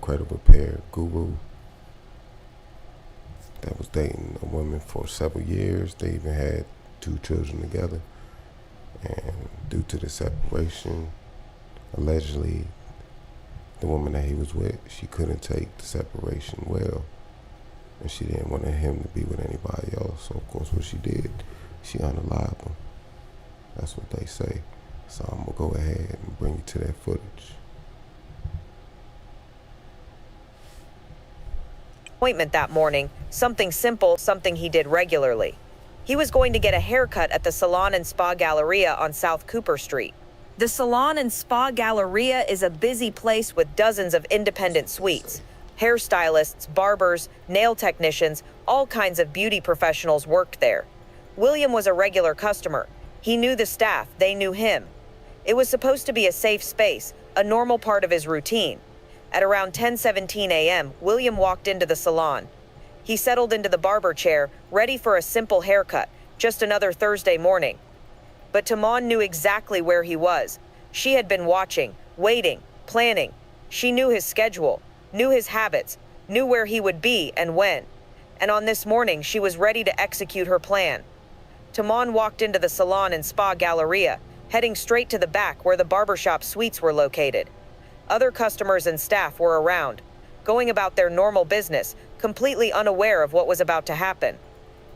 credit repair guru that was dating a woman for several years. They even had 2 children together. And due to the separation, allegedly, the woman that he was with, she couldn't take the separation well. And she didn't want him to be with anybody else. So, of course, what she did, she unalived him. That's what they say. So I'm going to go ahead and bring you to that footage. Appointment that morning, something simple, something he did regularly. He was going to get a haircut at the Salon and Spa Galleria on South Cooper Street. The Salon and Spa Galleria is a busy place with dozens of independent suites. Hairstylists, barbers, nail technicians, all kinds of beauty professionals worked there. William was a regular customer. He knew the staff, they knew him. It was supposed to be a safe space, a normal part of his routine. At around 10:17 a.m., William walked into the salon. He settled into the barber chair, ready for a simple haircut, just another Thursday morning. But Tamon knew exactly where he was. She had been watching, waiting, planning. She knew his schedule, knew his habits, knew where he would be and when. And on this morning, she was ready to execute her plan. Tamon walked into the Salon and Spa Galleria, heading straight to the back where the Barbershop suites were located. Other customers and staff were around, going about their normal business, completely unaware of what was about to happen.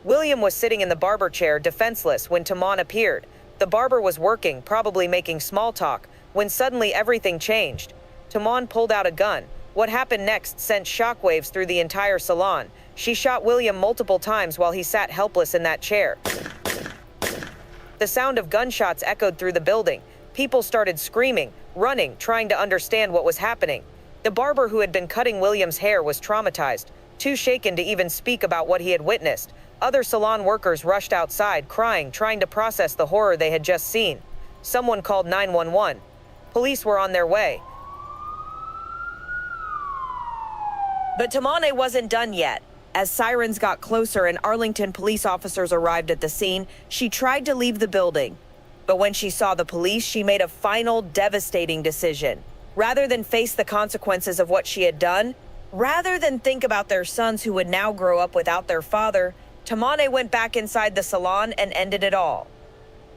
William was sitting in the barber chair, defenseless, when Tamon appeared. The barber was working, probably making small talk, when suddenly everything changed. Tamon pulled out a gun. What happened next sent shockwaves through the entire salon. She shot William multiple times while he sat helpless in that chair. The sound of gunshots echoed through the building. People started screaming, running, trying to understand what was happening. The barber who had been cutting William's hair was traumatized, too shaken to even speak about what he had witnessed. Other salon workers rushed outside, crying, trying to process the horror they had just seen. Someone called 911. Police were on their way. But Tamane wasn't done yet. As sirens got closer and Arlington police officers arrived at the scene, she tried to leave the building. But when she saw the police, she made a final, devastating decision. Rather than face the consequences of what she had done, rather than think about their sons who would now grow up without their father, Tamane went back inside the salon and ended it all.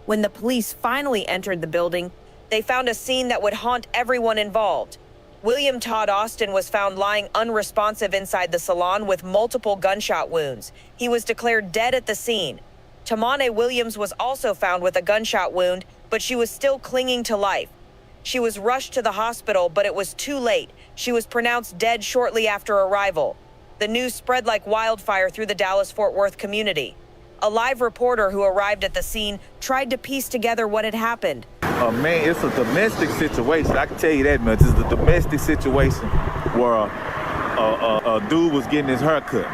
When the police finally entered the building, they found a scene that would haunt everyone involved. William Todd Austin was found lying unresponsive inside the salon with multiple gunshot wounds. He was declared dead at the scene. Tamane Williams was also found with a gunshot wound, but she was still clinging to life. She was rushed to the hospital, but it was too late. She was pronounced dead shortly after arrival. The news spread like wildfire through the Dallas-Fort Worth community. A live reporter who arrived at the scene tried to piece together what had happened. Man, it's a domestic situation. I can tell you that much. It's a domestic situation where a dude was getting his hair cut.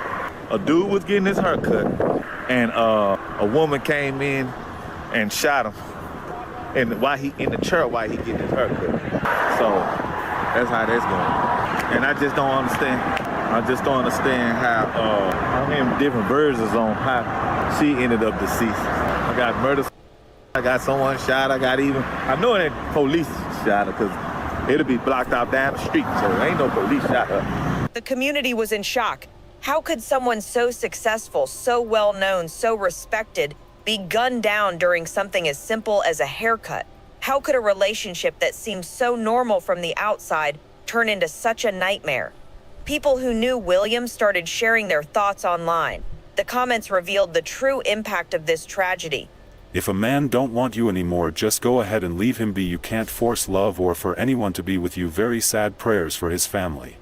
And a woman came in and shot him. And while he in the chair, while he getting his hair cut. So that's how that's going. And I just don't understand how many different versions on how she ended up deceased. I got murder. I got someone shot. I know it ain't police shot her because it'll be blocked out down the street. So there ain't no police shot her. The community was in shock. How could someone so successful, so well known, so respected, be gunned down during something as simple as a haircut? How could a relationship that seemed so normal from the outside turn into such a nightmare? People who knew William started sharing their thoughts online. The comments revealed the true impact of this tragedy. If a man don't want you anymore, just go ahead and leave him be. You can't force love or for anyone to be with you. Very sad prayers for his family.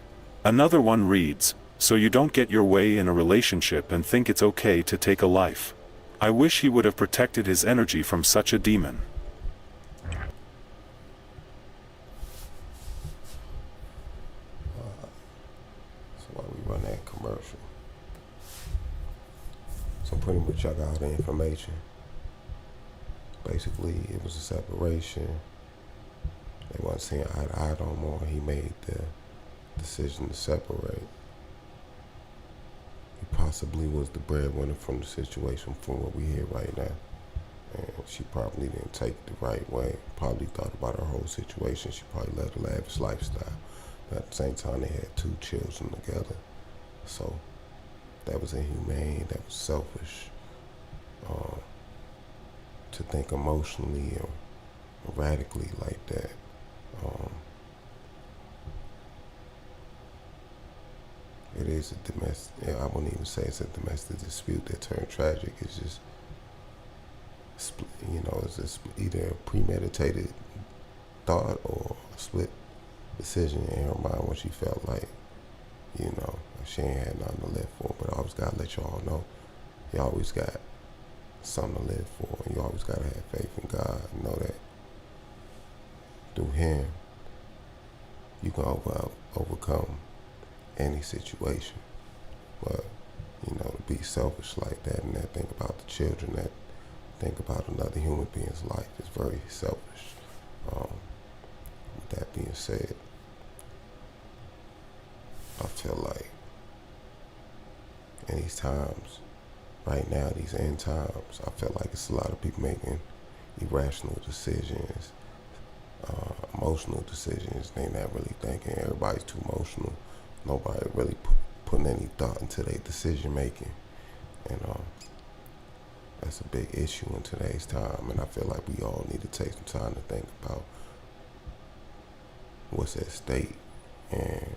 Another one reads, so you don't get your way in a relationship and think it's okay to take a life. I wish he would have protected his energy from such a demon. So while we run that commercial, so pretty much I got all the information. Basically, it was a separation. They wasn't seeing eye to eye no more. He made the decision to separate. He possibly was the breadwinner from the situation from what we hear right now. And she probably didn't take it the right way. Probably thought about her whole situation. She probably led a lavish lifestyle. But at the same time, they had 2 children together. So that was inhumane, that was selfish. To think emotionally or radically like that. It is a domestic, I wouldn't even say it's a domestic dispute that turned tragic. It's just, it's just either a premeditated thought or a split decision in her mind when she felt like, she ain't had nothing to live for. But I always gotta let y'all know, you always got something to live for. You always gotta have faith in God and know that through Him, you can overcome any situation. But, to be selfish like that and that think about the children, that think about another human being's life is very selfish. With that being said, I feel like in these times, right now, these end times, I feel like it's a lot of people making irrational decisions, emotional decisions. They not really thinking. Everybody's too emotional. Nobody really putting any thought into their decision making. And that's a big issue in today's time. And I feel like we all need to take some time to think about what's at stake and,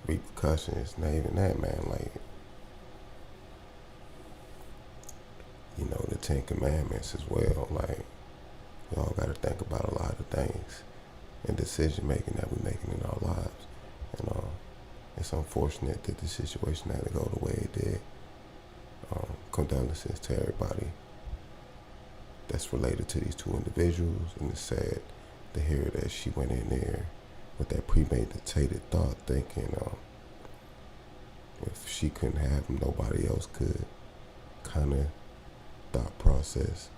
repercussions. Not even that, man. Like, the 10 Commandments as well. Like, we all got to think about a lot of things and decision making that we're making in our lives. And it's unfortunate that the situation had to go the way it did. Condolences to everybody that's related to these 2 individuals, and it's sad to hear that she went in there with that premeditated thought, thinking if she couldn't have him, nobody else could. Kind of thought process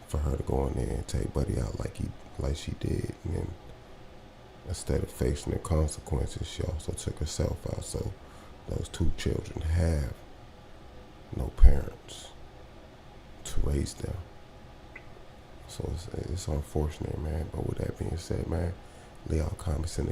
for her to go in there and take Buddy out like she did, and then instead of facing the consequences, she also took herself out. So those 2 children have no parents to raise them. So it's unfortunate, man. But with that being said, man, leave all comments in the